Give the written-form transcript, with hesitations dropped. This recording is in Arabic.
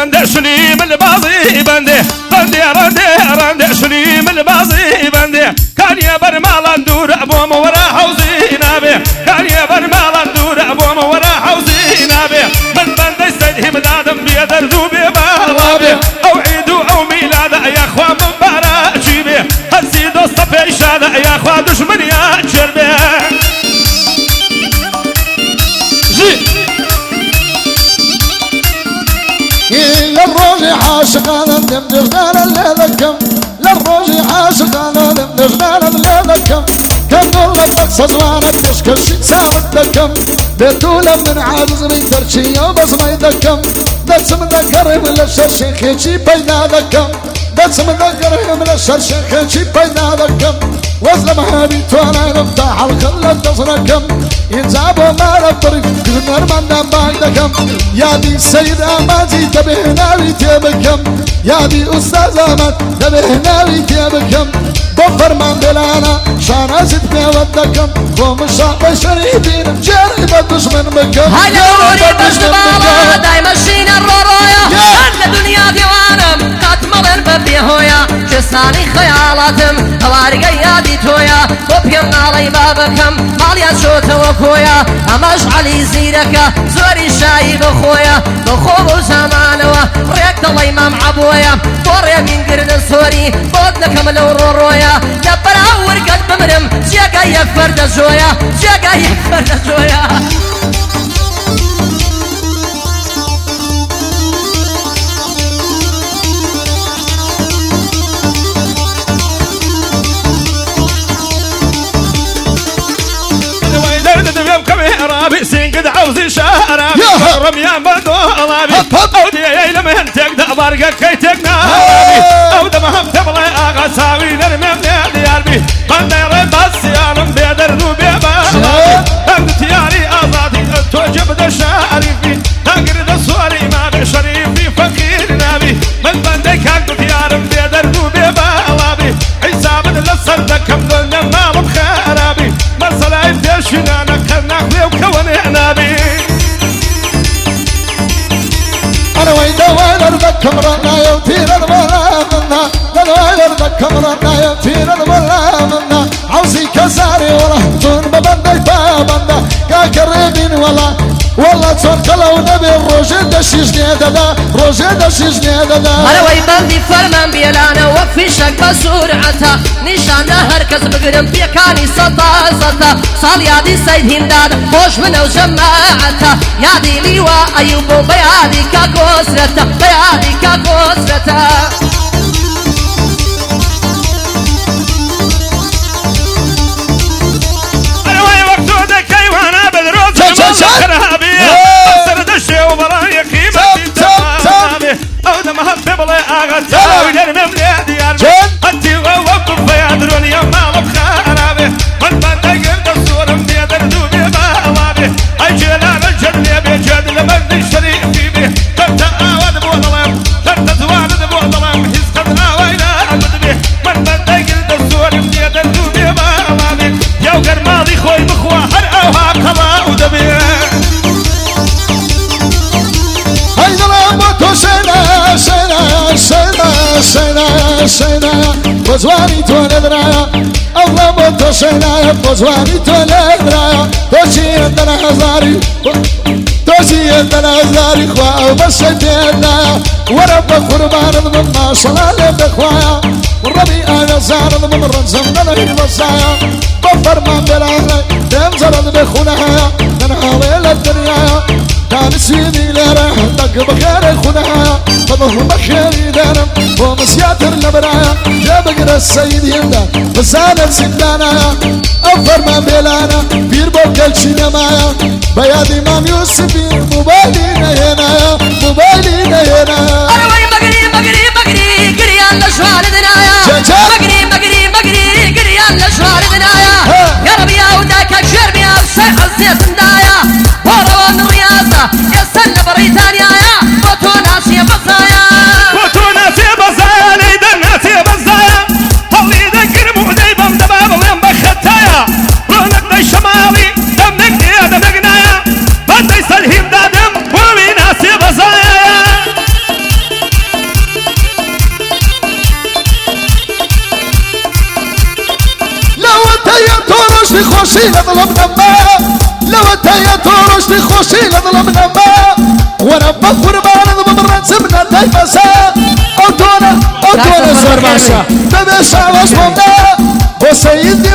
رنده شني من البازي بنده رنده شني من البازي بنده كان يبر مالا ندور ابوم ورا حوزي نابه كان يبر مالا ندور ابوم ورا حوزي نابه من بنده يستدهم الادم بيدر ذوبه بالابه او عيدو او ميلاده يا اخوان من برا جيبه هزي دوست بيشاده يا اخوان دشمن يا جربه للروج عاشق انا دمدغنا لذكم للروج عاشق انا دمدغنا لذكم كم والله تقصص وانا تشكر شي تساعدكم بيتولا من عاجز بيقدر شي بس ما يدكم بس مذكر من الشر شي بينادكم بس مذكر من الشر شي بينادكم واسلم هابيت وانا نفتح الخلة تصركم ينزعبوا ما ربطرك كذنر من دم بايدكم يا دي السيدة ما جيت بهنا ويتيبكم يا دي أستاذ أمد تبهنا ويتيبكم بفرمان بلانا شانا زدنا ودكم ومشاق شريفين جرب الدشمن بكم هلا وري بشتبالا دايما شينا الرورويا أن الدنيا ديوانم قاتمل ببيهويا جساني خيالاتم هواري قيادي تويا وبيم علي بابكم ماليا شوتا وكويا أماش علي زيركا زوري شاي بخويا بخوب وزمانوا ريكت الله إمام عبويا بوريا من قرد سوري بودنكم الورورويا دبر أور قلب مرم جيكا يفرد زويا جيكا يفرد زويا رابي سنقد عوزي شارابي رميان بدو رابي او دي يلمهن تقدر بارقك كي تقنابي او دمهم تبغي اغا ساوي نرمي ديالبي قندير بس يالم بيدر ذوبي بارابي امد تياري ازادي توجب دا شارفي تقرد الصوري ما بشريفي فقير نابي من بندك اقد تيارم بيدر ذوبي بارابي حساب للصر دكم ظلنا مالم خرابي مرسلا يدشنا نكرنا أنا وين ذكم رنا يوتير الولا منا وين ذكم رنا يوتير الولا منا عوزي كساري ورهتون ببندي بابندا كاكريبين والله تفرقلوا نبي الروجين دشيجني دادا روجين دشيجني دادا أنا وين بندي فرمان بيلانا وفي شك بسرعتها نشان هركز بقرم بيكاني سطا صال يادي سيد هنداد خوش منو جماعتها يادي ليوا أيوب بيادي كاكوسرتا بيادي كاكوسرتا أنا وين وقتودك أيوانا بالروز او دمها ببلي اغا ويدرمي مليادي ياربي انتي ووقف فيادرون يا مالب خرابي من بندقر دستورم بيدر دوبي بالابي اي جلال الجدلي بيجد لمن الشريف بيه تبتا اواد بوضلم تبتا زواد بوضلم هزقت اوينا المدبي من بندقر دستورم بيدر دوبي بالابي يوقر ماضي خوي بخوا هر اوها قضاء ودبي شينا بزواني تولدنا الله بطو شينا بزواني تولدنا توشي عندنا هزاري توشي عندنا هزاري خواه بشتنا ورب قربان ضمن ما صلاة بخوايا والربي انا زار ضمن رنزمنا لهي بصايا بفرمان بلاغي تنزل بخونها ننهاوي للدنيا كان سيدي لرح دق بخير خدها فضهم بخير دارم ومسياتر لبرايا جابقر السيد يمدا بسانا سدانا أفر ما بيلانا بير بوكل شنمايا بياد إمام يوسف موبايلين هنايا موبايلين هنايا أنا وين بقري قريان لشوار دنايا بقري قريان لشوار دنايا يا ربي يا وداك أكشر بيا بسيح الزيت ندايا وروان الرياضة يسن بريطانيا يا بطونا سي بزايا ليدا ناسي بزايا اللي يذكر مهدي بمدباب وين بختايا رونق دي شمالي دمك دي دمقنايا بدي سلهم دادم ومي ناسي بزايا خوشي لظلمنا ما لو انت يا تورشتي خوشي لظلمنا ما وانا بفر بعرض بمرات سمنا دايمسا اوتونا سر باشا باشا واسمنا وسيدي